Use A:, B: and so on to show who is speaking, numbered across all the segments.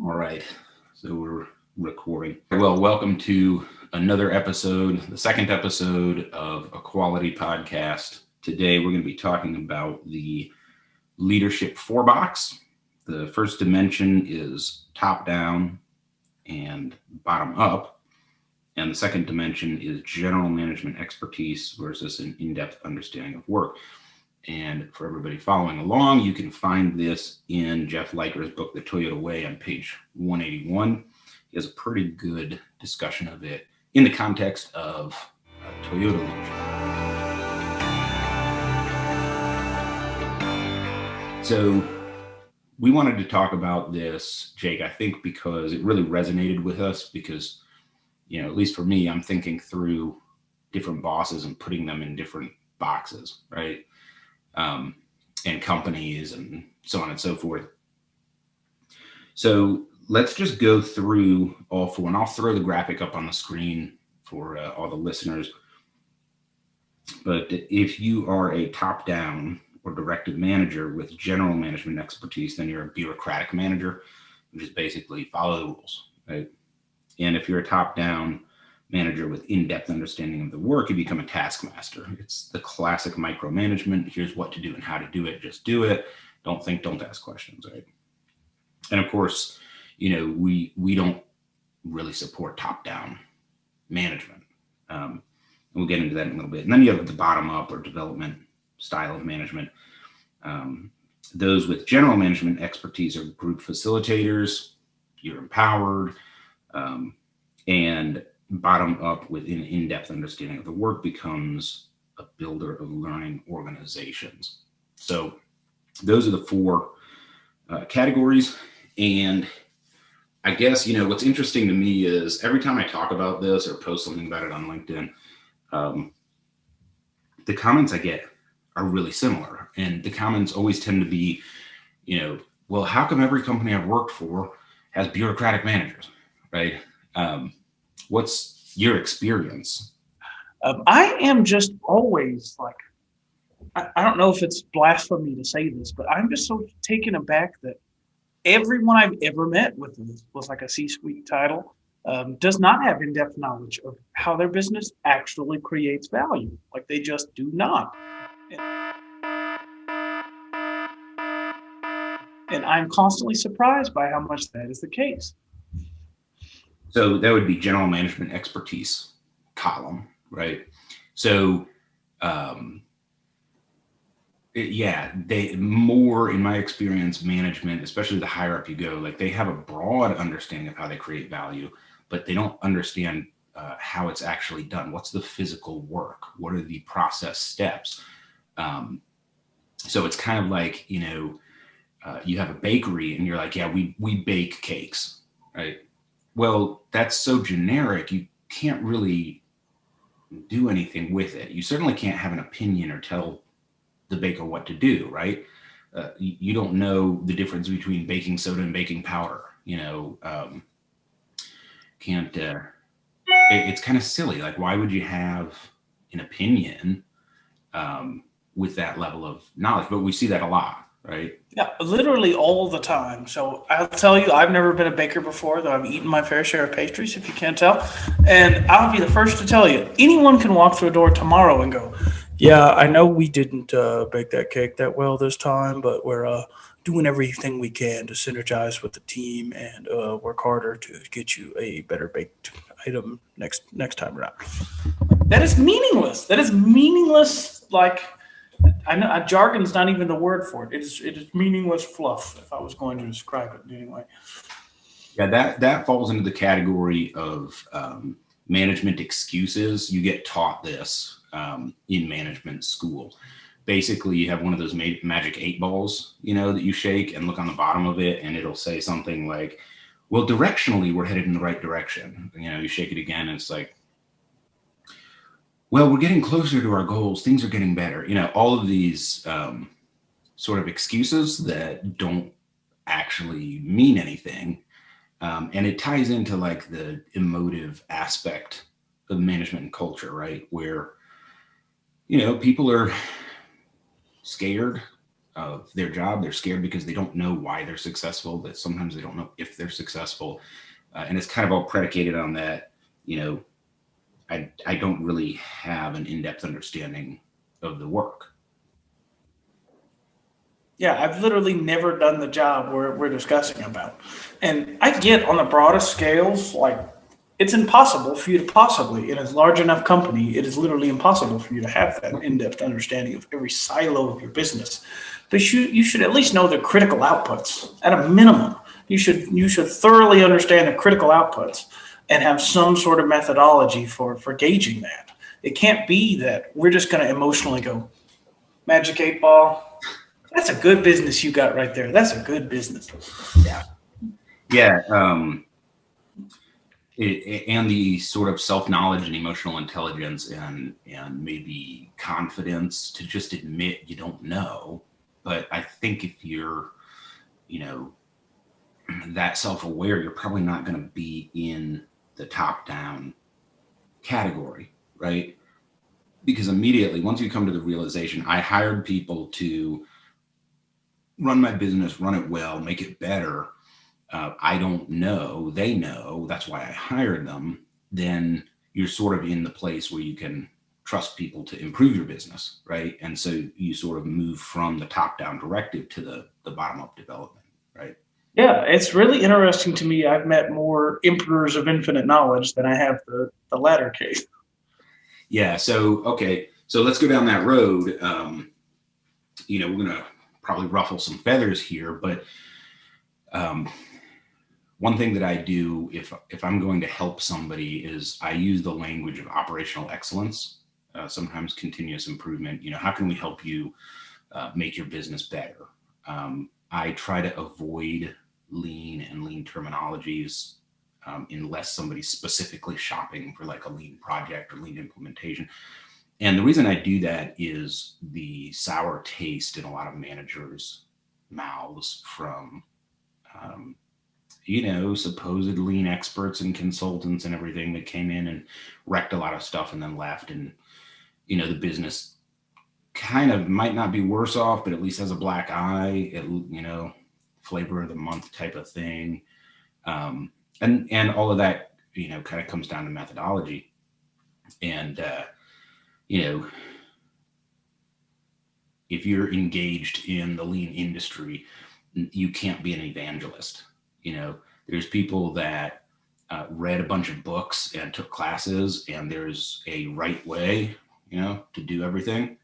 A: All right, so we're recording. Well, welcome to another episode, the second episode of a quality podcast. Today, we're going to be talking about the leadership FourBox. The first dimension is top down and bottom up. And the second dimension is general management expertise versus an in-depth understanding of work. And for everybody following along, you can find this in Jeff Liker's book, The Toyota Way, on page 181. He has a pretty good discussion of it in the context of Toyota leadership. So we wanted to talk about this, Jake, I think because it really resonated with us because, at least for me, I'm thinking through different bosses and putting them in different boxes, right? And companies and so on and so forth. So let's just go through all four, and I'll throw the graphic up on the screen for all the listeners. But if you are a top-down or directive manager with general management expertise, then you're a bureaucratic manager, which is basically follow the rules, right? And if you're a top-down manager with in-depth understanding of the work, you become a taskmaster. It's the classic micromanagement. Here's what to do and how to do it. Just do it. Don't think, don't ask questions, right? And of course, we don't really support top-down management. And we'll get into that in a little bit. And then you have the bottom-up or development style of management. Those with general management expertise are group facilitators. You're empowered. And bottom up with an in-depth understanding of the work becomes a builder of learning organizations. So those are the four categories. And I guess, what's interesting to me is every time I talk about this or post something about it on LinkedIn, the comments I get are really similar. And the comments always tend to be, well, how come every company I've worked for has bureaucratic managers, right? What's your experience?
B: I am just always like, I don't know if it's blasphemy to say this, but I'm just so taken aback that everyone I've ever met with like a C-suite title does not have in-depth knowledge of how their business actually creates value. Like they just do not. And I'm constantly surprised by how much that is the case.
A: So that would be general management expertise column, right? So, they more, in my experience, management, especially the higher up you go, like they have a broad understanding of how they create value, but they don't understand how it's actually done. What's the physical work? What are the process steps? So it's kind of like, you have a bakery and you're like, yeah, we bake cakes, right? Well, that's so generic, you can't really do anything with it. You certainly can't have an opinion or tell the baker what to do, right? You don't know the difference between baking soda and baking powder, it's kind of silly. Like, why would you have an opinion with that level of knowledge? But we see that a lot. Right.
B: Yeah, literally all the time. So I'll tell you, I've never been a baker before, though I've eaten my fair share of pastries, if you can't tell. And I'll be the first to tell you, anyone can walk through a door tomorrow and go, yeah, I know we didn't bake that cake that well this time, but we're doing everything we can to synergize with the team and work harder to get you a better baked item next time around. That is meaningless. That is meaningless, like... I know jargon's not even the word for it. It is meaningless fluff, if I was going to describe it anyway.
A: Yeah, that falls into the category of management excuses. You get taught this in management school. Basically, you have one of those magic 8 balls, that you shake and look on the bottom of it, and it'll say something like, well, directionally, we're headed in the right direction. You shake it again, and it's like, well, we're getting closer to our goals. Things are getting better. All of these sort of excuses that don't actually mean anything. And it ties into like the emotive aspect of management and culture, right? Where, people are scared. of their job. They're scared because they don't know why they're successful, that sometimes they don't know if they're successful. And it's kind of all predicated on that, you know, I don't really have an in-depth understanding of the work.
B: Yeah, I've literally never done the job we're discussing about. And I get on the broadest scales, like it's impossible for you to possibly, in a large enough company, it is literally impossible for you to have that in-depth understanding of every silo of your business. But you should at least know the critical outputs at a minimum. You should thoroughly understand the critical outputs and have some sort of methodology for gauging that. It can't be that we're just going to emotionally go, magic eight ball. That's a good business you got right there. That's a good business.
A: Yeah. Yeah. And the sort of self-knowledge and emotional intelligence and maybe confidence to just admit you don't know. But I think if you're, you know, that self-aware, you're probably not going to be in the top-down category, right? Because immediately, once you come to the realization, I hired people to run my business, run it well, make it better. I don't know, they know, that's why I hired them. Then you're sort of in the place where you can trust people to improve your business, right? And so you sort of move from the top-down directive to the bottom-up development, right?
B: Yeah, it's really interesting to me. I've met more emperors of infinite knowledge than I have the latter case.
A: Yeah. So, okay. So let's go down that road. You know, we're going to probably ruffle some feathers here, but um, one thing that I do if I'm going to help somebody is I use the language of operational excellence, sometimes continuous improvement. You know, how can we help you make your business better? I try to avoid lean and lean terminologies unless somebody's specifically shopping for like a lean project or lean implementation. And the reason I do that is the sour taste in a lot of managers' mouths from, um, you know, supposed lean experts and consultants and everything that came in and wrecked a lot of stuff and then left. And, you know, the business kind of might not be worse off, but at least has a black eye, you know, flavor of the month type of thing. And all of that, you know, kind of comes down to methodology. And, you know, if you're engaged in the lean industry, you can't be an evangelist. You know, there's people that read a bunch of books and took classes, and there's a right way, you know, to do everything.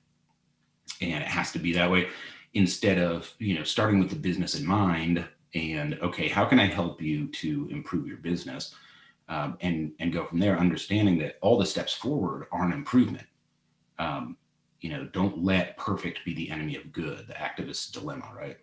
A: And it has to be that way instead of, you know, starting with the business in mind and, okay, how can I help you to improve your business? And go from there, understanding that all the steps forward are an improvement. You know, don't let perfect be the enemy of good, the activist's dilemma, right?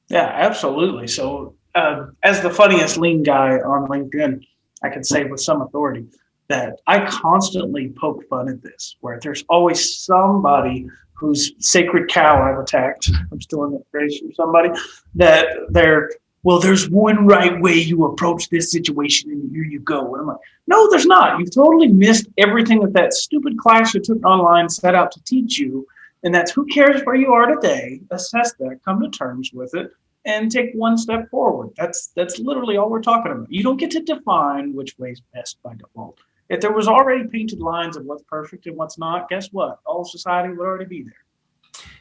B: Yeah, absolutely. So, as the funniest lean guy on LinkedIn, I can say with some authority that I constantly poke fun at this, where there's always somebody whose sacred cow I've attacked. I'm still in that phrase from somebody that they're, well, there's one right way you approach this situation, and here you go. And I'm like, no, there's not. You've totally missed everything that stupid class you took online set out to teach you. And that's who cares where you are today. Assess that, come to terms with it, and take one step forward. That's literally all we're talking about. You don't get to define which way's best by default. If there was already painted lines of what's perfect and what's not, guess what? All of society would already be there.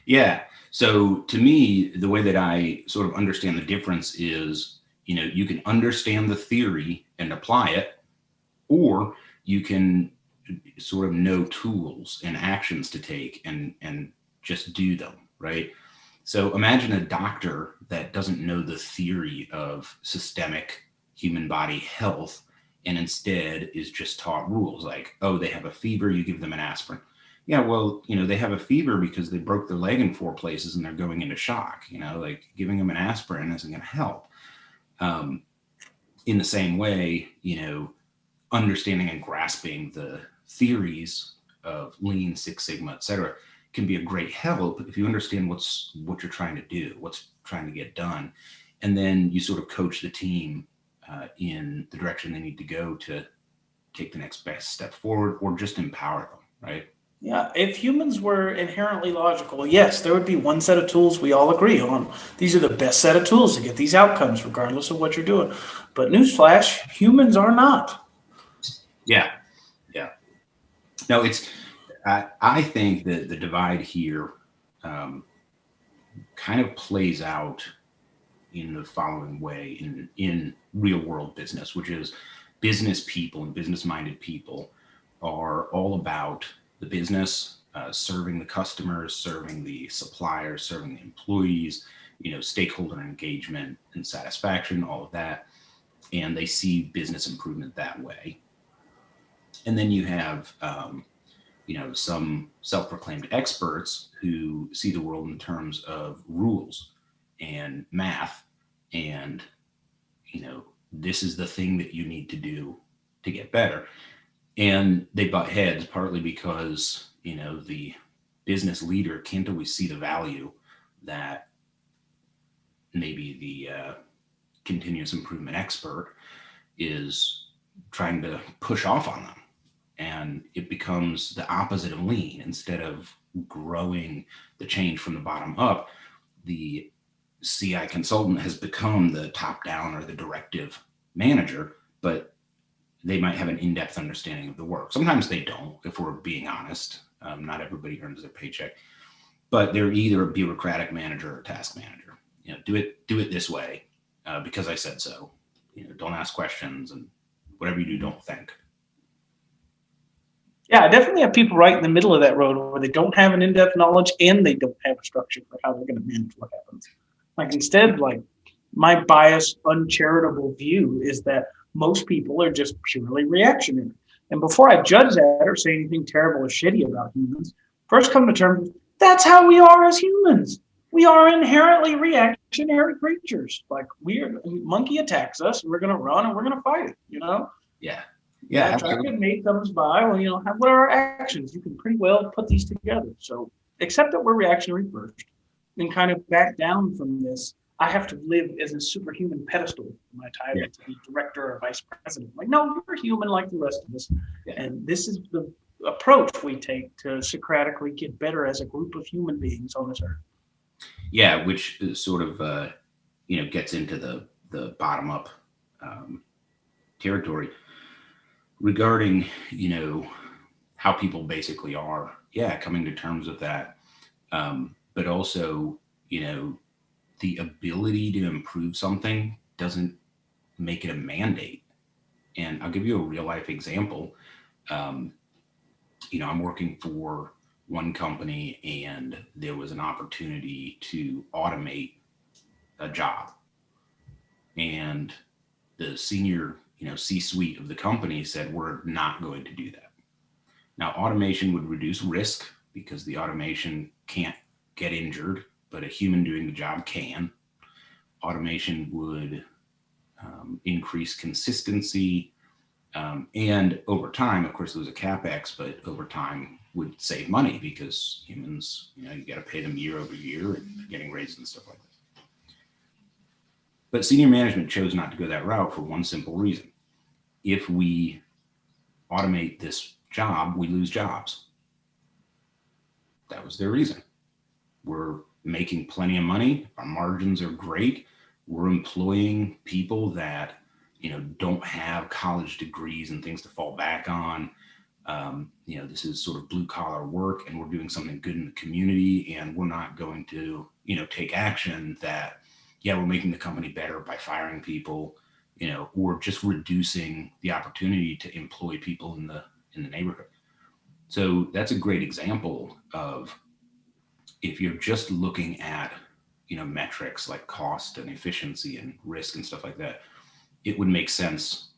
A: Yeah. So to me, the way that I sort of understand the difference is, you know, you can understand the theory and apply it, or you can sort of know tools and actions to take and just do them, right? So imagine a doctor that doesn't know the theory of systemic human body health and instead is just taught rules like, oh, they have a fever, you give them an aspirin. Yeah, well, you know, they have a fever because they broke their leg in 4 places and they're going into shock. You know, like giving them an aspirin isn't going to help. Um, in the same way, you know, understanding and grasping the theories of lean, Six Sigma, et cetera, can be a great help if you understand what you're trying to do, what's trying to get done. And then you sort of coach the team in the direction they need to go to take the next best step forward or just empower them, right?
B: Yeah, if humans were inherently logical, yes, there would be one set of tools we all agree on. These are the best set of tools to get these outcomes, regardless of what you're doing. But newsflash, humans are not.
A: Yeah, yeah. No, I think that the divide here um, kind of plays out in the following way in real world business, which is business people and business minded people are all about the business, serving the customers, serving the suppliers, serving the employees, stakeholder engagement and satisfaction, all of that. And they see business improvement that way. And then you have, some self-proclaimed experts who see the world in terms of rules and math and this is the thing that you need to do to get better. And they butt heads partly because the business leader can't always see the value that maybe the continuous improvement expert is trying to push off on them. And it becomes the opposite of lean. Instead of growing the change from the bottom up, the CI consultant has become the top down or the directive manager, but they might have an in-depth understanding of the work. Sometimes they don't, if we're being honest. Not everybody earns their paycheck, but they're either a bureaucratic manager or a task manager. Do it this way because I said so. Don't ask questions, and whatever you do, don't think.
B: Yeah, I definitely have people right in the middle of that road where they don't have an in-depth knowledge and they don't have a structure for how they're going to manage what happens. Like instead, like my biased, uncharitable view is that most people are just purely reactionary. And before I judge that or say anything terrible or shitty about humans, first come to terms with that's how we are as humans. We are inherently reactionary creatures. Like monkey attacks us, we're gonna run and we're gonna fight it.
A: Yeah.
B: Yeah,
A: Absolutely.
B: Dragon mate comes by. Well, what are our actions? You can pretty well put these together. So, except that we're reactionary first, then kind of back down from this. I have to live as a superhuman pedestal for my title
A: Yeah.
B: to be director or vice president. Like, no, you're human like the rest of us.
A: Yeah.
B: And this is the approach we take to Socratically get better as a group of human beings on this earth.
A: Yeah, which is sort of gets into the bottom up um, territory regarding how people basically are. Yeah, coming to terms with that, but also the ability to improve something doesn't make it a mandate. And I'll give you a real life example. Um, I'm working for one company, and there was an opportunity to automate a job, and the senior C-suite of the company said we're not going to do that. Now automation would reduce risk because the automation can't get injured, but a human doing the job can. Automation would increase consistency, and over time, of course, there was a capex, but over time would save money because humans, you got to pay them year over year and getting raises and stuff like that. But senior management chose not to go that route for one simple reason. If we automate this job, we lose jobs. That was their reason. We're making plenty of money. Our margins are great. We're employing people that, don't have college degrees and things to fall back on. This is sort of blue collar work, and we're doing something good in the community, and we're not going to, take action that, yeah, we're making the company better by firing people, or just reducing the opportunity to employ people in the neighborhood. So that's a great example of, if you're just looking at, metrics like cost and efficiency and risk and stuff like that, it would make sense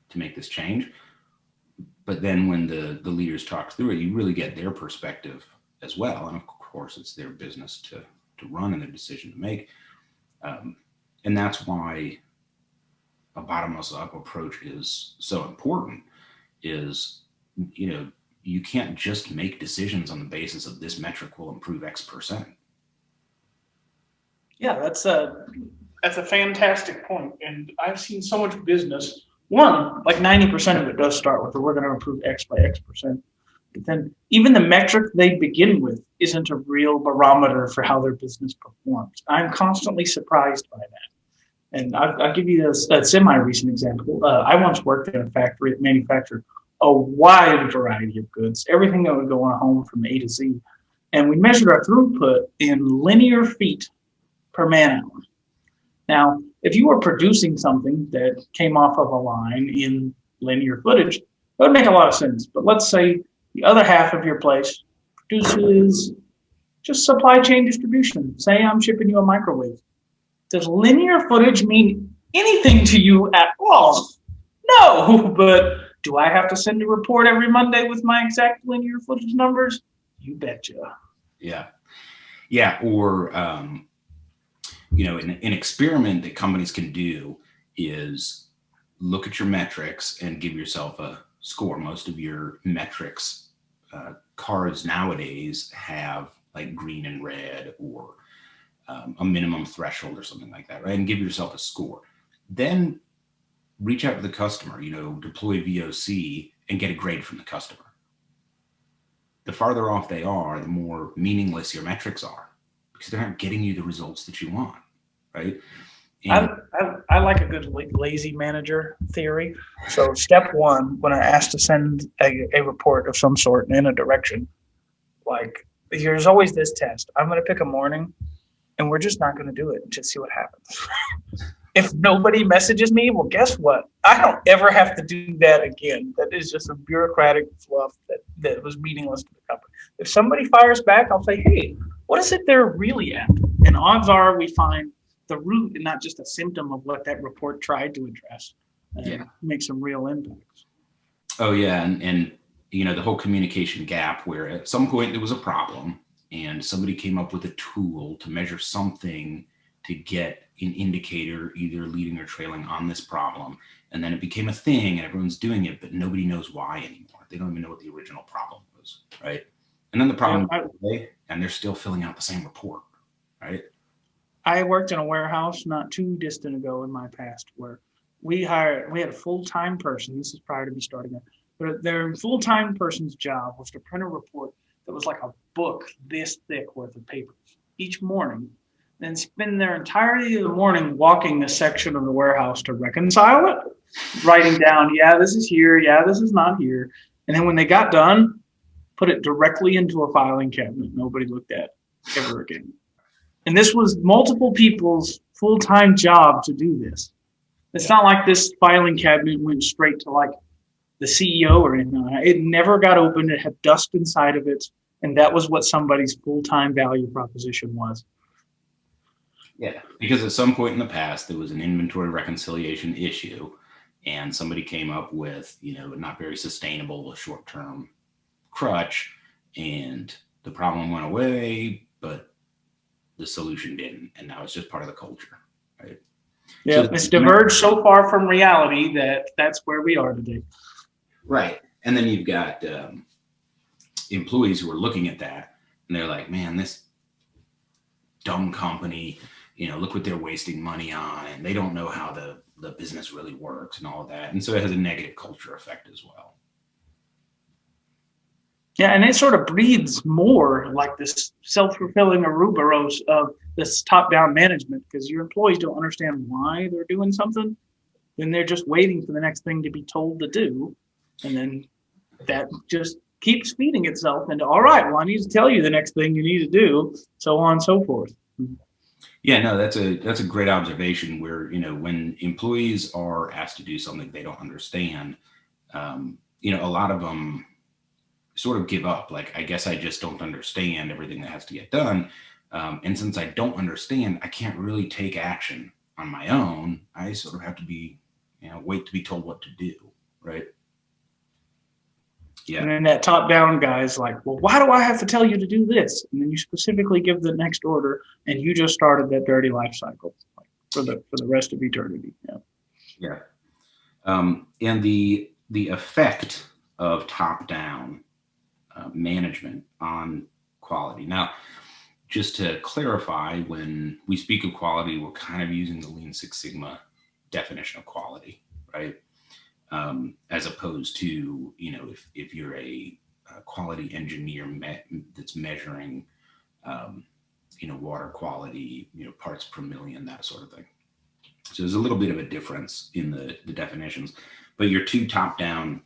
A: to make this change. But then when the leaders talk through it, you really get their perspective as well. And of course, it's their business to run and their decision to make. And that's why a bottom-up approach is so important. Is you can't just make decisions on the basis of this metric will improve X%.
B: Yeah, that's a fantastic point. And I've seen so much business. One, like 90% of it does start with we're going to improve X by X percent. But then even the metric they begin with isn't a real barometer for how their business performs. I'm constantly surprised by that. And I'll give you a semi-recent example. I once worked in a factory that manufactured a wide variety of goods, everything that would go on a home from A to Z. And we measured our throughput in linear feet per man hour. Now, if you were producing something that came off of a line in linear footage, that would make a lot of sense. But let's say the other half of your place produces just supply chain distribution. Say I'm shipping you a microwave. Does linear footage mean anything to you at all? No, but do I have to send a report every Monday with my exact linear footage numbers? You betcha.
A: Yeah. Yeah. Or, an experiment that companies can do is look at your metrics and give yourself a score. Most of your metrics cards nowadays have like green and red or a minimum threshold or something like that, right? And give yourself a score. Then reach out to the customer, deploy VOC and get a grade from the customer. The farther off they are, the more meaningless your metrics are because they're not getting you the results that you want, right? And
B: I like a good lazy manager theory. So step one, when I ask to send a report of some sort in a direction, like there's always this test. I'm going to pick a morning and we're just not going to do it and just see what happens. If nobody messages me, well, guess what? I don't ever have to do that again. That is just a bureaucratic fluff that was meaningless to the company. If somebody fires back, I'll say, hey, what is it they're really at? And odds are we find the root and not just a symptom of what that report tried to address and make some real impacts.
A: Oh, yeah. And the whole communication gap where at some point there was a problem and somebody came up with a tool to measure something to get an indicator either leading or trailing on this problem. And then it became a thing and everyone's doing it, but nobody knows why anymore. They don't even know what the original problem was, right? And then the problem and they're still filling out the same report, right?
B: I worked in a warehouse not too distant ago in my past where we had a full-time person. This is prior to me starting it. But their full-time person's job was to print a report that was like a book this thick worth of papers each morning, then spend their entirety of the morning walking this section of the warehouse to reconcile it, writing down, yeah, this is here, yeah, this is not here. And then when they got done, put it directly into a filing cabinet nobody looked at ever again. And this was multiple people's full-time job to do this. It's not like this filing cabinet went straight to like the CEO or anything. It never got opened. It had dust inside of it. And that was what somebody's full-time value proposition was.
A: Yeah, because at some point in the past, there was an inventory reconciliation issue and somebody came up with, not very sustainable short-term crutch and the problem went away, but the solution didn't. And now it's just part of the culture, right?
B: Yeah, so it's diverged so far from reality that's where we are today.
A: Right. And then you've got employees who are looking at that and they're like, man, this dumb company, look what they're wasting money on and they don't know how the business really works and all of that. And so it has a negative culture effect as well.
B: Yeah, and it sort of breeds more like this self-fulfilling Ouroboros of this top-down management because your employees don't understand why they're doing something. Then they're just waiting for the next thing to be told to do. And then that just keeps feeding itself into, all right, well, I need to tell you the next thing you need to do, so on and so forth.
A: Yeah, no, that's a great observation where, when employees are asked to do something they don't understand, a lot of them sort of give up. Like, I guess I just don't understand everything that has to get done. And since I don't understand, I can't really take action on my own. I sort of have to be, wait to be told what to do, right? Yeah.
B: And then that top-down guy is like, well, why do I have to tell you to do this? And then you specifically give the next order, and you just started that dirty life cycle for the rest of eternity. Yeah.
A: Yeah. And the effect of top-down management on quality. Now, just to clarify, when we speak of quality, we're kind of using the Lean Six Sigma definition of quality, right? As opposed to, if you're a quality engineer that's measuring, water quality, parts per million, that sort of thing. So there's a little bit of a difference in the definitions. But your two top-down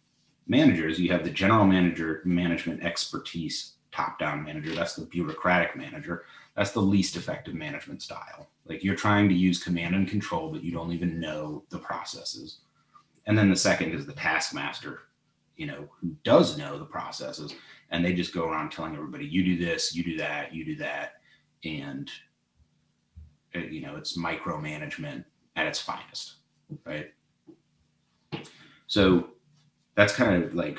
A: managers, you have the general manager, management expertise top-down manager. That's the bureaucratic manager. That's the least effective management style. Like, you're trying to use command and control, but you don't even know the processes. And then the second is the taskmaster, who does know the processes, and they just go around telling everybody, you do this, you do that, you do that. And, it's micromanagement at its finest, right? So that's kind of like,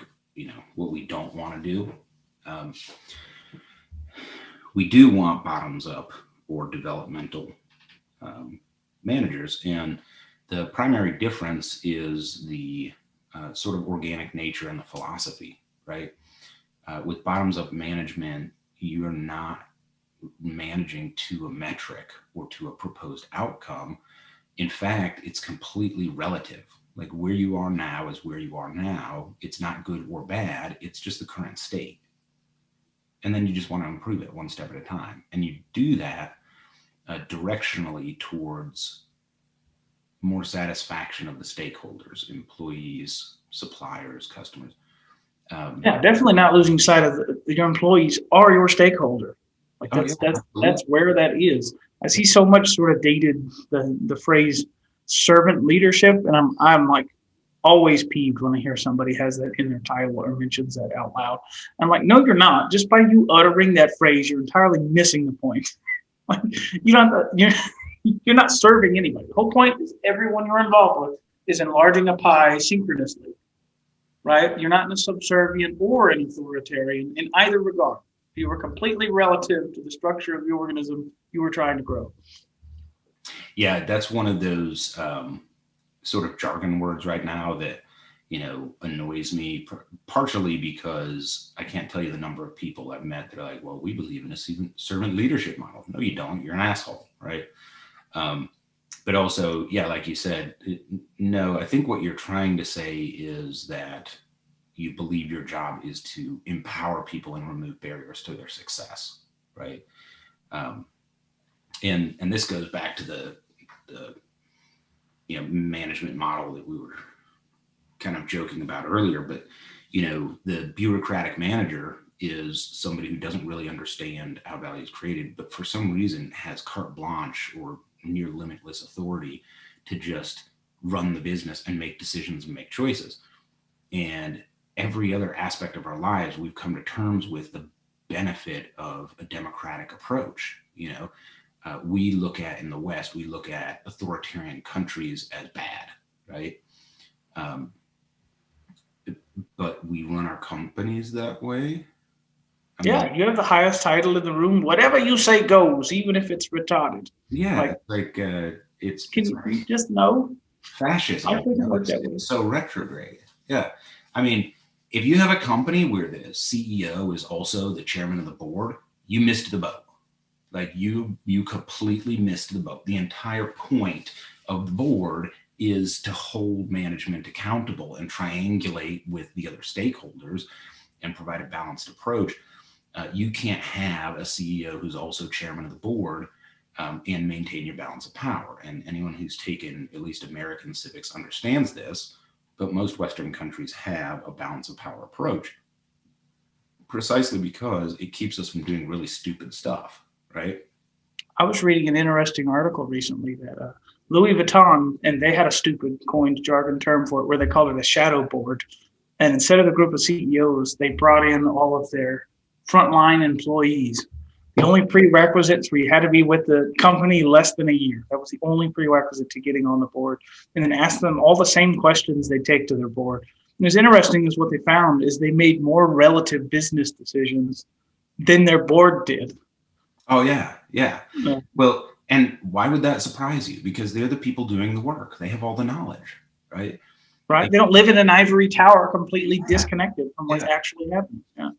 A: what we don't want to do. We do want bottoms up or developmental managers. And the primary difference is the sort of organic nature and the philosophy, right? With bottoms up management, you're not managing to a metric or to a proposed outcome. In fact, it's completely relative. Like, where you are now is where you are now. It's not good or bad. It's just the current state. And then you just want to improve it one step at a time. And you do that directionally towards more satisfaction of the stakeholders, employees, suppliers, customers.
B: Yeah, definitely not losing sight of your employees are your stakeholder. Like, that's where that is. I see so much sort of dated the phrase servant leadership, and I'm like always peeved when I hear somebody has that in their title or mentions that out loud. I'm like, no, you're not. Just by you uttering that phrase, you're entirely missing the point. Like, you're not serving anybody. The whole point is everyone you're involved with is enlarging a pie synchronously, right? You're not in a subservient or an authoritarian in either regard. You were completely relative to the structure of the organism you were trying to grow.
A: Yeah, that's one of those sort of jargon words right now that, annoys me, partially because I can't tell you the number of people I've met that are like, well, we believe in a servant leadership model. No, you don't. You're an asshole, right? But also, yeah, like you said, no, I think what you're trying to say is that you believe your job is to empower people and remove barriers to their success, right? And this goes back to the management model that we were kind of joking about earlier. But the bureaucratic manager is somebody who doesn't really understand how value is created, but for some reason has carte blanche or near limitless authority to just run the business and make decisions and make choices. And every other aspect of our lives, we've come to terms with the benefit of a democratic approach. We look at, in the West, we look at authoritarian countries as bad, right? But we run our companies that way.
B: Yeah, you have the highest title in the room. Whatever you say goes, even if it's retarded.
A: Yeah,
B: it's. Can you just know?
A: Fascism. It's so retrograde. Yeah, I mean, if you have a company where the CEO is also the chairman of the board, you missed the boat. Like, you completely missed the boat. The entire point of the board is to hold management accountable and triangulate with the other stakeholders and provide a balanced approach. You can't have a CEO who's also chairman of the board and maintain your balance of power. And anyone who's taken at least American civics understands this, but most Western countries have a balance of power approach precisely because it keeps us from doing really stupid stuff, right?
B: I was reading an interesting article recently that Louis Vuitton, and they had a stupid coined jargon term for it where they called it a shadow board. And instead of a group of CEOs, they brought in all of their frontline employees. The only prerequisites were you had to be with the company less than a year. That was the only prerequisite to getting on the board. And then asked them all the same questions they take to their board. And what's interesting is what they found is they made more relative business decisions than their board did.
A: Oh, yeah. Well, and why would that surprise you? Because they're the people doing the work. They have all the knowledge, right?
B: Right. They don't live in an ivory tower completely disconnected from what's actually happening. Yeah.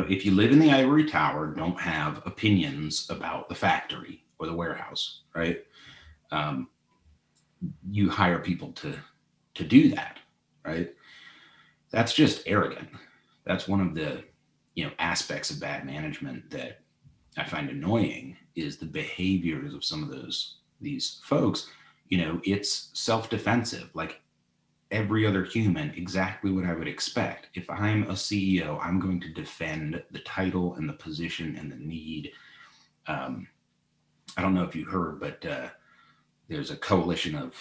A: If you live in the ivory tower, don't have opinions about the factory or the warehouse, right? You hire people to do that, right? that's just arrogant. That's one of the, aspects of bad management that I find annoying, is the behaviors of some of these folks. It's self-defensive, like every other human, exactly what I would expect. If I'm a CEO, I'm going to defend the title and the position and the need. I don't know if you heard, but there's a coalition of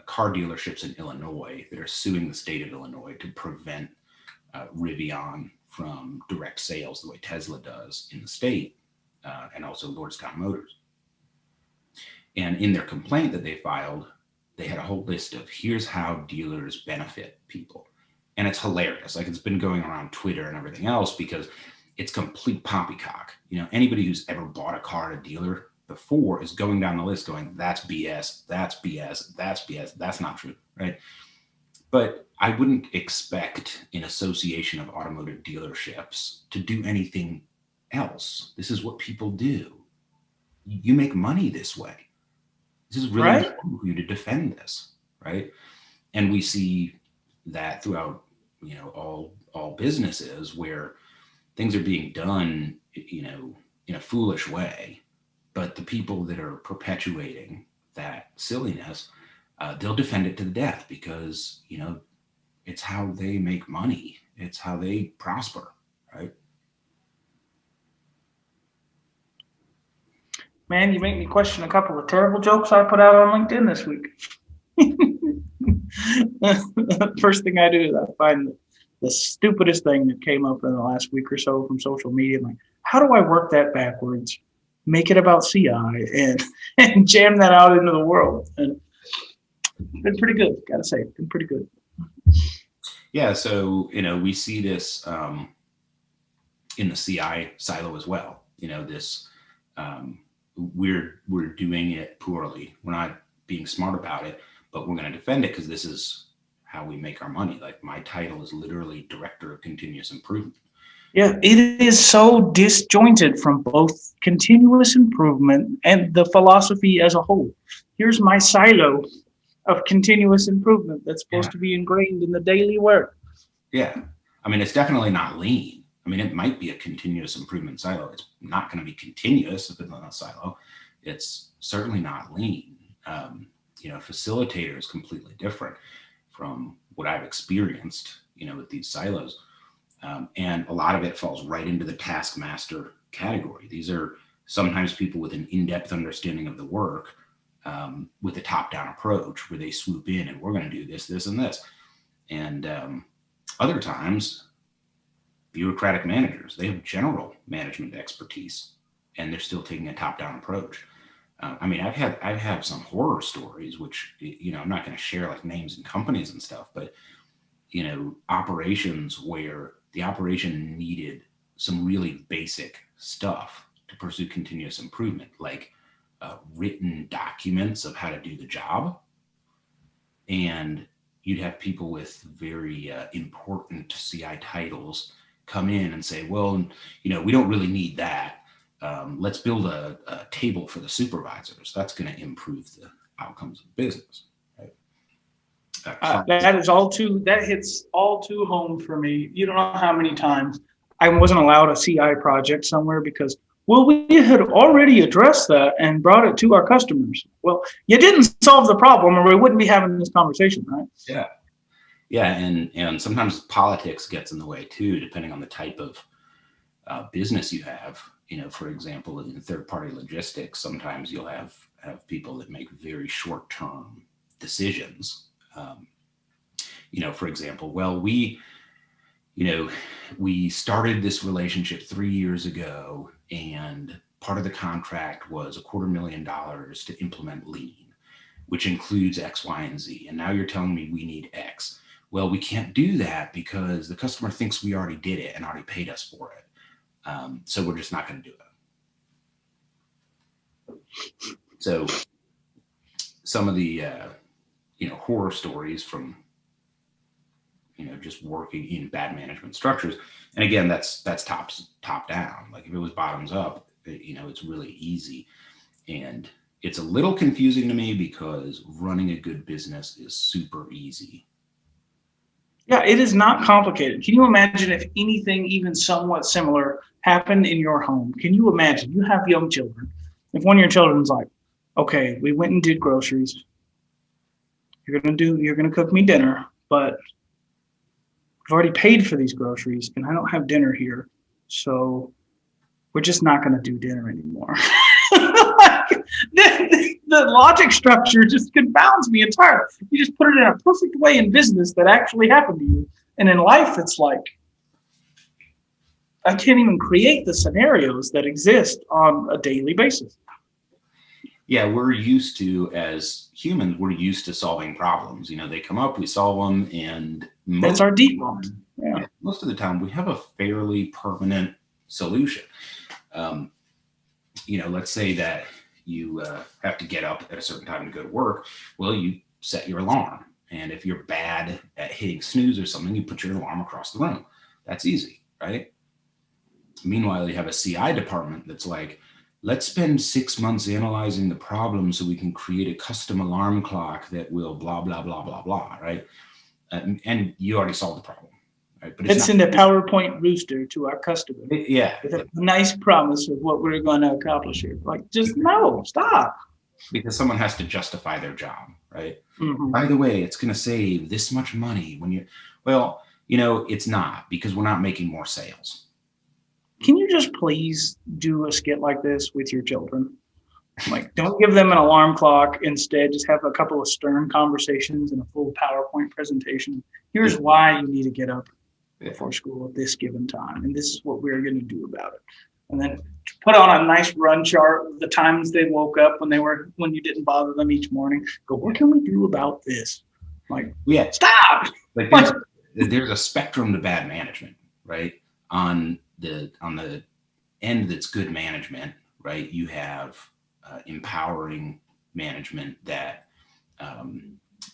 A: car dealerships in Illinois that are suing the state of Illinois to prevent Rivian from direct sales the way Tesla does in the state, and also Lordstown Motors. And in their complaint that they filed, they had a whole list of here's how dealers benefit people. And it's hilarious. Like, it's been going around Twitter and everything else because it's complete poppycock. Anybody who's ever bought a car at a dealer before is going down the list going, that's BS, that's BS, that's BS, that's not true, right? But I wouldn't expect an association of automotive dealerships to do anything else. This is what people do. You make money this way. This is really
B: Right.
A: important for you to defend this, right? And we see that throughout, all businesses where things are being done, in a foolish way. But the people that are perpetuating that silliness, they'll defend it to the death because, it's how they make money. It's how they prosper, right?
B: Man, you make me question a couple of terrible jokes I put out on LinkedIn this week. First thing I do is I find the stupidest thing that came up in the last week or so from social media. I'm like, how do I work that backwards? Make it about CI and jam that out into the world. And it's been pretty good, gotta say. It's been pretty good.
A: Yeah, so we see this in the CI silo as well. This we're doing it poorly. We're not being smart about it, but we're going to defend it because this is how we make our money. Like, my title is literally Director of Continuous Improvement.
B: Yeah, it is so disjointed from both continuous improvement and the philosophy as a whole. Here's my silo of continuous improvement that's supposed to be ingrained in the daily work.
A: Yeah. I mean, it's definitely not lean. I mean, it might be a continuous improvement silo. It's not going to be continuous if it's not a silo. It's certainly not lean. Facilitator is completely different from what I've experienced, with these silos. And a lot of it falls right into the taskmaster category. These are sometimes people with an in-depth understanding of the work, with a top-down approach where they swoop in and we're going to do this, this, and this. And other times, bureaucratic managers, they have general management expertise and they're still taking a top-down approach. I mean, I've had some horror stories, which, I'm not going to share like names and companies and stuff, but, operations where the operation needed some really basic stuff to pursue continuous improvement, like written documents of how to do the job. And you'd have people with very important CI titles come in and say, well, we don't really need that. Let's build a table for the supervisors. That's going to improve the outcomes of business. Right?
B: That hits all too home for me. You don't know how many times I wasn't allowed a CI project somewhere because, well, we had already addressed that and brought it to our customers. Well, you didn't solve the problem or we wouldn't be having this conversation, right?
A: Yeah. Yeah. And sometimes politics gets in the way too, depending on the type of business you have. For example, in third-party logistics, sometimes you'll have people that make very short-term decisions. For example, well, we started this relationship 3 years ago, and part of the contract was $250,000 to implement lean, which includes X, Y, and Z. And now you're telling me we need X. Well, we can't do that because the customer thinks we already did it and already paid us for it. So we're just not going to do it. So some of the, horror stories from, just working in bad management structures. And again, that's top down. Like, if it was bottoms up, it's really easy. And it's a little confusing to me because running a good business is super easy.
B: Yeah, it is not complicated. Can you imagine if anything even somewhat similar happened in your home? Can you imagine? You have young children. If one of your children's like, okay, we went and did groceries. You're gonna cook me dinner, but I've already paid for these groceries and I don't have dinner here. So we're just not gonna do dinner anymore. The logic structure just confounds me entirely. You just put it in a perfect way in business that actually happened to you. And in life, it's like, I can't even create the scenarios that exist on a daily basis.
A: Yeah, we're used to, as humans, we're used to solving problems. They come up, we solve them, and
B: That's our default. Yeah.
A: most of the time we have a fairly permanent solution. Let's say that you have to get up at a certain time to go to work. Well, you set your alarm. And if you're bad at hitting snooze or something, you put your alarm across the room. That's easy, right? Meanwhile, you have a CI department that's like, let's spend 6 months analyzing the problem so we can create a custom alarm clock that will blah, blah, blah, blah, blah, right? And you already solved the problem, right? But
B: let's send a PowerPoint rooster to our customer.
A: Yeah.
B: With a nice promise of what we're going to accomplish here. Like, just no, stop.
A: Because someone has to justify their job, right?
B: Mm-hmm.
A: By the way, it's going to save this much money it's not, because we're not making more sales.
B: Can you just please do a skit like this with your children? Like, don't give them an alarm clock. Instead, just have a couple of stern conversations and a full PowerPoint presentation. Here's why you need to get up before school at this given time, and this is what we're going to do about it. And then put on a nice run chart of the times they woke up when you didn't bother them each morning. Go, what can we do about this? Like,
A: yeah,
B: stop.
A: Like, there's a spectrum to bad management, right? On the end that's good management, right? You have empowering management that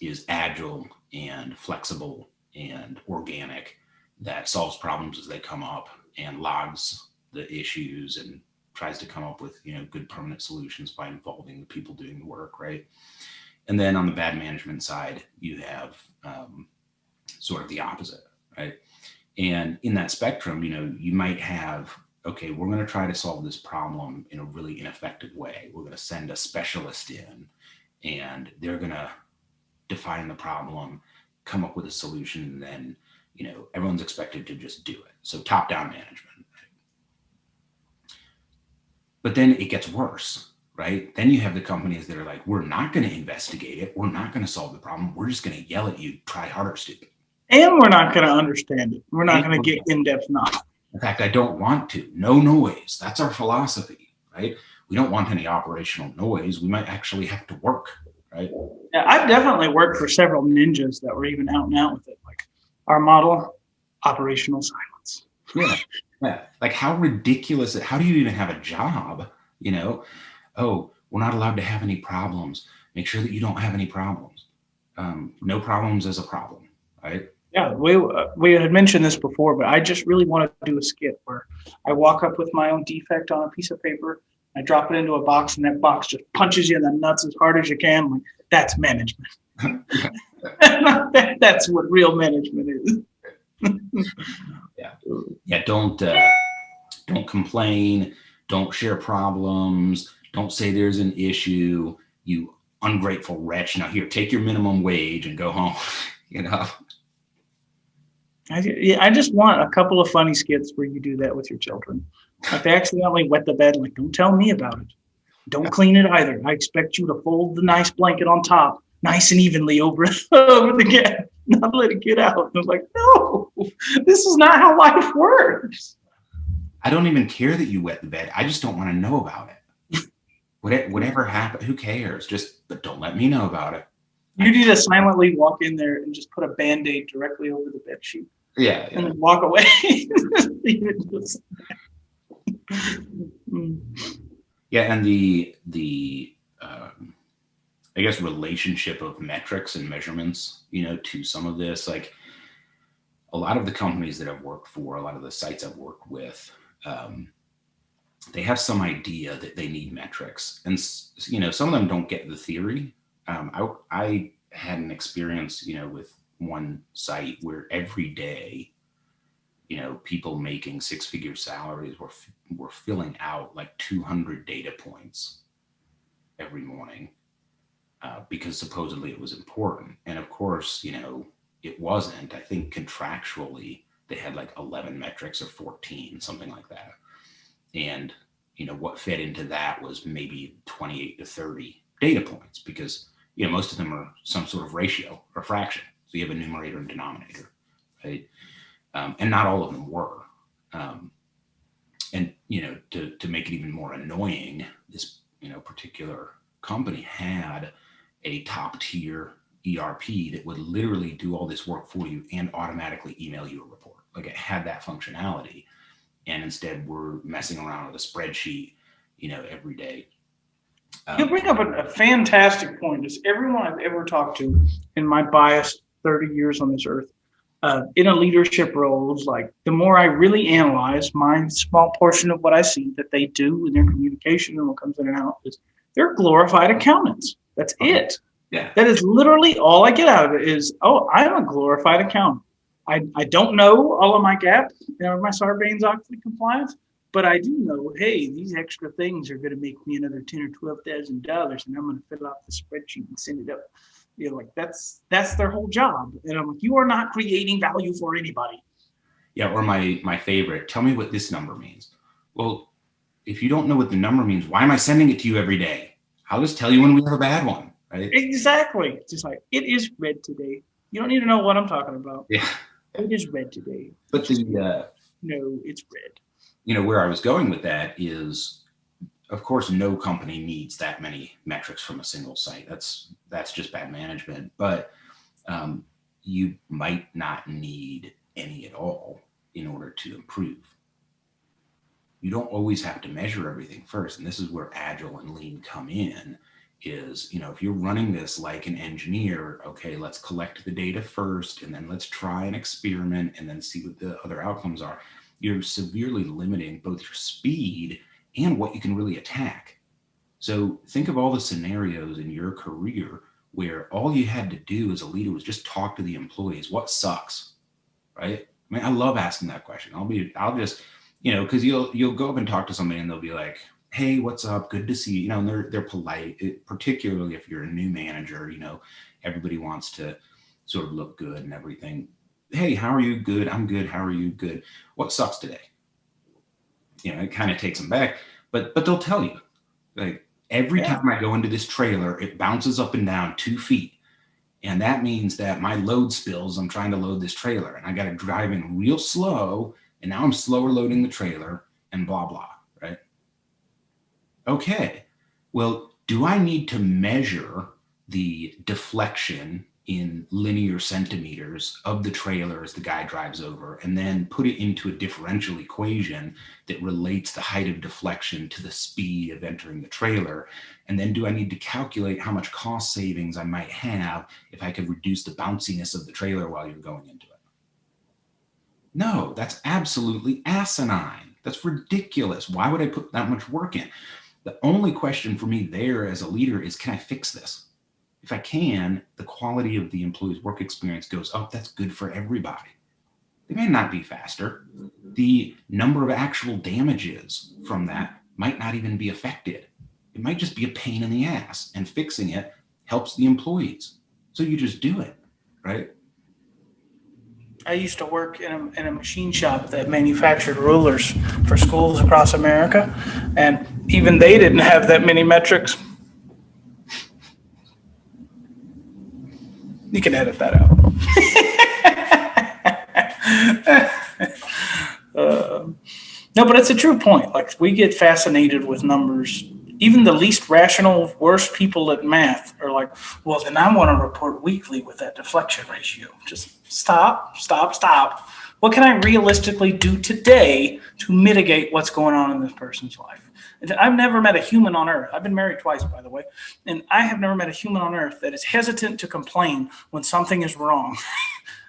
A: is agile and flexible and organic, that solves problems as they come up and logs the issues and tries to come up with good permanent solutions by involving the people doing the work, right? And then on the bad management side, you have sort of the opposite, right? And in that spectrum, you might have, okay, we're going to try to solve this problem in a really ineffective way. We're going to send a specialist in and they're going to define the problem, come up with a solution, and then, everyone's expected to just do it. So top-down management. Right? But then it gets worse, right? Then you have the companies that are like, we're not going to investigate it. We're not going to solve the problem. We're just going to yell at you, try harder, stupid.
B: And we're not going to understand it. We're not going to get in-depth knowledge.
A: In fact, I don't want to. No noise. That's our philosophy, right? We don't want any operational noise. We might actually have to work, right?
B: Yeah, I've definitely worked for several ninjas that were even out and out with it. Like, our model, operational silence.
A: Yeah. Like, how ridiculous. How do you even have a job? Oh, we're not allowed to have any problems. Make sure that you don't have any problems. No problems is a problem, right?
B: Yeah, we had mentioned this before, but I just really want to do a skit where I walk up with my own defect on a piece of paper, I drop it into a box, and that box just punches you in the nuts as hard as you can. Like, that's management. That's what real management is.
A: Yeah. Don't complain. Don't share problems. Don't say there's an issue. You ungrateful wretch. Now here, take your minimum wage and go home.
B: I just want a couple of funny skits where you do that with your children. Like, they accidentally wet the bed. Like, don't tell me about it. Don't clean it either. I expect you to fold the nice blanket on top, nice and evenly over the gap, not let it get out. And I was like, no, this is not how life works.
A: I don't even care that you wet the bed. I just don't want to know about it. Whatever happened, who cares? But don't let me know about it.
B: You need to silently walk in there and just put a Band-Aid directly over the bed sheet.
A: Yeah.
B: And then walk away.
A: Yeah, and the I guess relationship of metrics and measurements, to some of this, like a lot of the companies that I've worked for, a lot of the sites I've worked with, they have some idea that they need metrics, and some of them don't get the theory. I had an experience, with one site where every day, people making six-figure salaries were filling out like 200 data points every morning because supposedly it was important. And of course, it wasn't. I think contractually they had like 11 metrics or 14, something like that. And, what fed into that was maybe 28 to 30 data points because, most of them are some sort of ratio or fraction. So you have a numerator and denominator, right? And not all of them were. And, to make it even more annoying, this, particular company had a top tier ERP that would literally do all this work for you and automatically email you a report. Like it had that functionality. And instead we're messing around with a spreadsheet, every day.
B: You bring up a fantastic point. Is everyone I've ever talked to in my biased 30 years on this earth, in a leadership role, is like the more I really analyze my small portion of what I see that they do in their communication and what comes in and out is they're glorified accountants. That's it.
A: Yeah.
B: That is literally all I get out of it is, oh, I'm a glorified accountant. I don't know all of my GAAP, my Sarbanes-Oxley compliance, but I do know, hey, these extra things are going to make me another $10,000 or $12,000, and I'm going to fill out the spreadsheet and send it up. Like that's their whole job. And I'm like, you are not creating value for anybody.
A: Yeah, or my favorite, tell me what this number means. Well, if you don't know what the number means, why am I sending it to you every day? I'll just tell you when we have a bad one, right?
B: Exactly. It's just like, it is red today. You don't need to know what I'm talking about.
A: Yeah.
B: It is red today.
A: But
B: no, it's red.
A: Where I was going with that is, of course, no company needs that many metrics from a single site. That's just bad management. But you might not need any at all in order to improve. You don't always have to measure everything first. And this is where Agile and Lean come in is, if you're running this like an engineer, okay, let's collect the data first, and then let's try an experiment and then see what the other outcomes are. You're severely limiting both your speed and what you can really attack. So think of all the scenarios in your career where all you had to do as a leader was just talk to the employees. What sucks, right? I mean, I love asking that question. I'll just, because you'll go up and talk to somebody and they'll be like, hey, what's up? Good to see you. And they're polite, particularly if you're a new manager. Everybody wants to sort of look good and everything. Hey, how are you? Good. I'm good. How are you? Good. What sucks today? It kind of takes them back, but they'll tell you, like, every time I go into this trailer, it bounces up and down 2 feet. And that means that my load spills. I'm trying to load this trailer and I got to drive in real slow. And now I'm slower loading the trailer and blah, blah, right? Okay. Well, do I need to measure the deflection in linear centimeters of the trailer as the guy drives over and then put it into a differential equation that relates the height of deflection to the speed of entering the trailer? And then do I need to calculate how much cost savings I might have if I could reduce the bounciness of the trailer while you're going into it? No, that's absolutely asinine. That's ridiculous. Why would I put that much work in? The only question for me there as a leader is, can I fix this? If I can, the quality of the employee's work experience goes up. That's good for everybody. They may not be faster. The number of actual damages from that might not even be affected. It might just be a pain in the ass, and fixing it helps the employees. So you just do it, right?
B: I used to work in a machine shop that manufactured rulers for schools across America, and even they didn't have that many metrics. You can edit that out. No, but it's a true point. Like, we get fascinated with numbers. Even the least rational, worst people at math are like, well, then I want to report weekly with that deflection ratio. Just stop. What can I realistically do today to mitigate what's going on in this person's life? I've never met a human on earth. I've been married twice, by the way. And I have never met a human on earth that is hesitant to complain when something is wrong.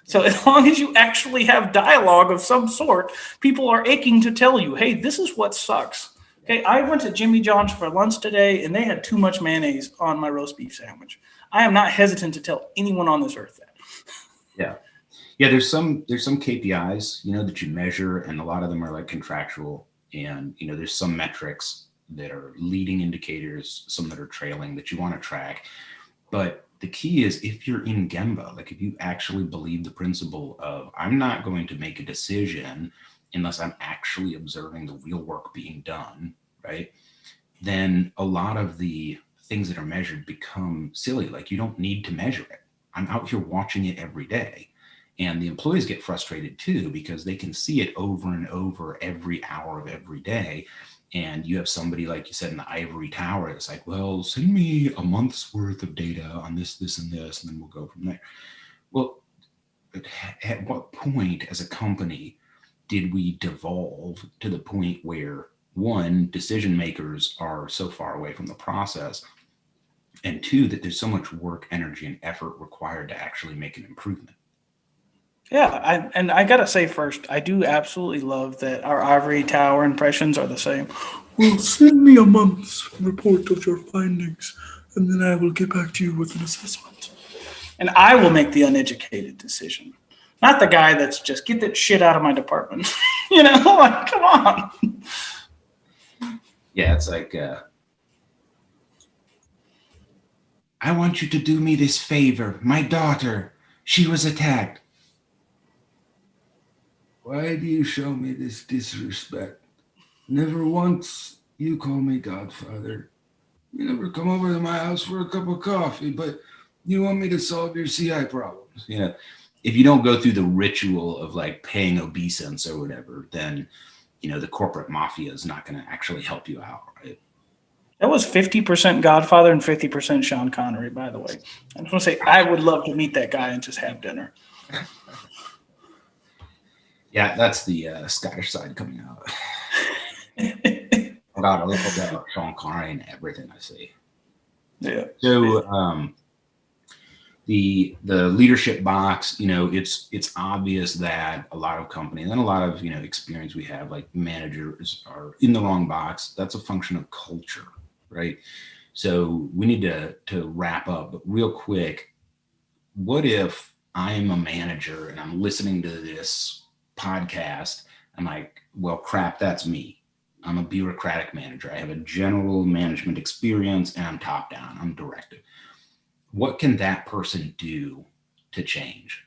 B: So as long as you actually have dialogue of some sort, people are aching to tell you, hey, this is what sucks. Okay, I went to Jimmy John's for lunch today, and they had too much mayonnaise on my roast beef sandwich. I am not hesitant to tell anyone on this earth that.
A: Yeah. Yeah, there's some KPIs, that you measure, and a lot of them are like contractual. And there's some metrics that are leading indicators, some that are trailing that you want to track. But the key is if you're in Gemba, like if you actually believe the principle of I'm not going to make a decision unless I'm actually observing the real work being done, right? Then a lot of the things that are measured become silly. Like you don't need to measure it. I'm out here watching it every day. And the employees get frustrated too because they can see it over and over every hour of every day. And you have somebody, like you said, in the ivory tower that's like, well, send me a month's worth of data on this, this, and this, and then we'll go from there. Well, at what point as a company did we devolve to the point where one, decision makers are so far away from the process, and two, that there's so much work, energy, and effort required to actually make an improvement?
B: Yeah, I gotta say first, I do absolutely love that our ivory tower impressions are the same. Well, send me a month's report of your findings, and then I will get back to you with an assessment. And I will make the uneducated decision, not the guy that's just get that shit out of my department. Like come on.
A: Yeah, it's like, I want you to do me this favor. My daughter, she was attacked. Why do you show me this disrespect? Never once you call me Godfather. You never come over to my house for a cup of coffee, but you want me to solve your CI problems. If you don't go through the ritual of like paying obeisance or whatever, then the corporate mafia is not going to actually help you out, right?
B: That was 50% Godfather and 50% Sean Connery, by the way. I just want to say I would love to meet that guy and just have dinner.
A: Yeah, that's the Scottish side coming out. I love about Sean Connery and everything I see.
B: Yeah.
A: So the leadership box, it's obvious that a lot of companies and a lot of experience we have, like managers, are in the wrong box. That's a function of culture, right? So we need to wrap up, but real quick, what if I'm a manager and I'm listening to this podcast? I'm like, well, crap, that's me. I'm a bureaucratic manager. I have a general management experience and I'm top down, I'm directive. What can that person do to change?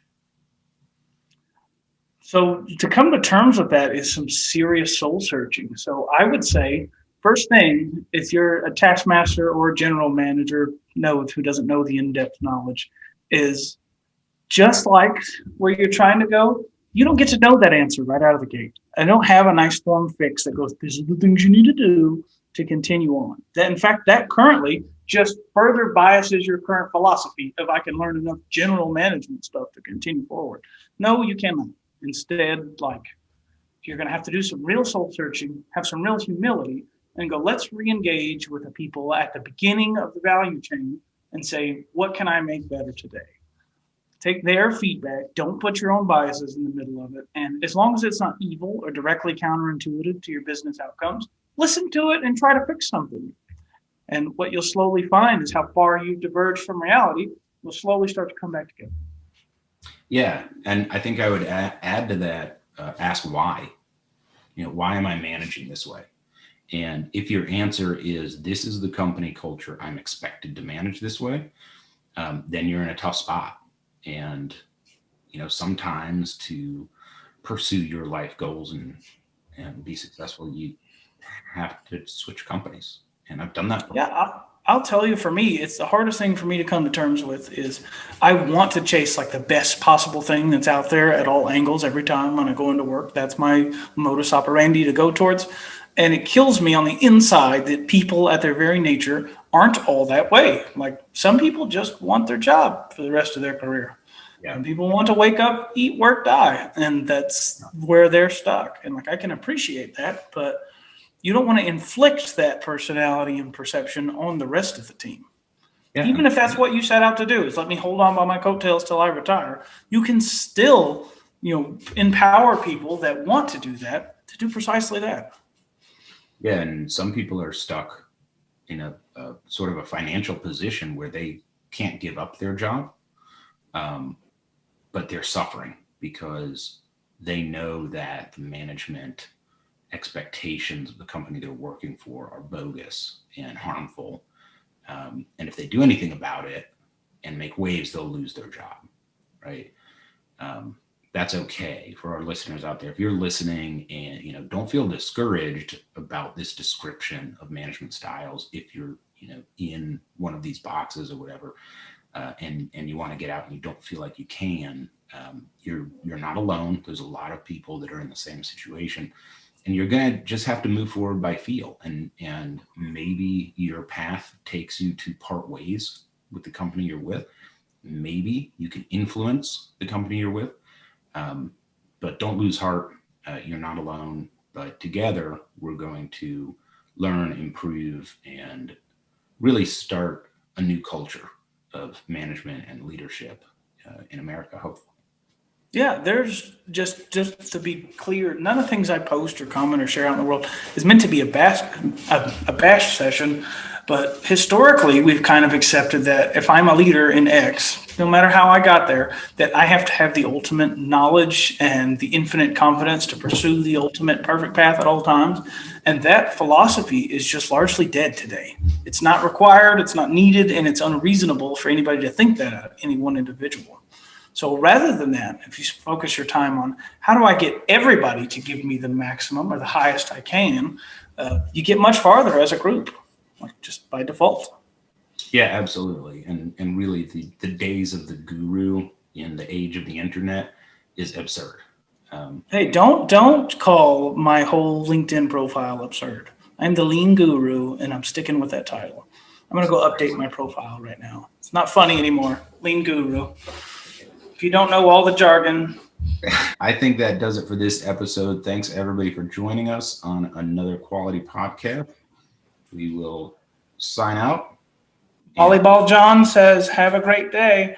B: So to come to terms with that is some serious soul searching. So I would say, first thing, if you're a taskmaster or a general manager, who doesn't know the in-depth knowledge, is just like where you're trying to go, you don't get to know that answer right out of the gate. I don't have a nice form fix that goes, this is the things you need to do to continue on. That, in fact, that currently just further biases your current philosophy of I can learn enough general management stuff to continue forward. No, you cannot. Instead, like, you're going to have to do some real soul searching, have some real humility, and go, let's re-engage with the people at the beginning of the value chain and say, what can I make better today? Take their feedback. Don't put your own biases in the middle of it. And as long as it's not evil or directly counterintuitive to your business outcomes, listen to it and try to fix something. And what you'll slowly find is how far you've diverged from reality will slowly start to come back together.
A: Yeah, and I think I would add to that, ask why. Why am I managing this way? And if your answer is this is the company culture, I'm expected to manage this way, then you're in a tough spot. And sometimes to pursue your life goals and be successful, you have to switch companies. And I've done that before.
B: Yeah, I'll tell you, for me, it's the hardest thing for me to come to terms with is I want to chase like the best possible thing that's out there at all angles every time when I go into work. That's my modus operandi to go towards. And it kills me on the inside that people at their very nature aren't all that way. Like some people just want their job for the rest of their career.
A: Yeah.
B: And people want to wake up, eat, work, die. And that's where they're stuck. And like I can appreciate that, but you don't want to inflict that personality and perception on the rest of the team. Yeah. Even if that's what you set out to do, is let me hold on by my coattails till I retire. You can still, empower people that want to do that to do precisely that.
A: Yeah, and some people are stuck in a sort of a financial position where they can't give up their job. but they're suffering because they know that the management expectations of the company they're working for are bogus and harmful. And if they do anything about it and make waves, they'll lose their job, right? That's okay for our listeners out there. If you're listening and, don't feel discouraged about this description of management styles, if you're, in one of these boxes or whatever, and you want to get out and you don't feel like you can, you're not alone. There's a lot of people that are in the same situation, and you're going to just have to move forward by feel. And maybe your path takes you to part ways with the company you're with. Maybe you can influence the company you're with. But don't lose heart. You're not alone, but together we're going to learn, improve, and really start a new culture of management and leadership in America, hopefully.
B: Yeah, there's just to be clear, none of the things I post or comment or share out in the world is meant to be a bash session. But historically, we've kind of accepted that if I'm a leader in X, no matter how I got there, that I have to have the ultimate knowledge and the infinite confidence to pursue the ultimate perfect path at all times. And that philosophy is just largely dead today. It's not required, it's not needed, and it's unreasonable for anybody to think that of any one individual. So rather than that, if you focus your time on how do I get everybody to give me the maximum or the highest I can, you get much farther as a group, like just by default.
A: Yeah, absolutely. And really the days of the guru in the age of the internet is absurd.
B: Hey, don't call my whole LinkedIn profile absurd. I'm the lean guru, and I'm sticking with that title. I'm going to go update my profile right now. It's not funny anymore. Lean guru. If you don't know all the jargon.
A: I think that does it for this episode. Thanks, everybody, for joining us on another quality podcast. We will sign out.
B: Volleyball John says, have a great day.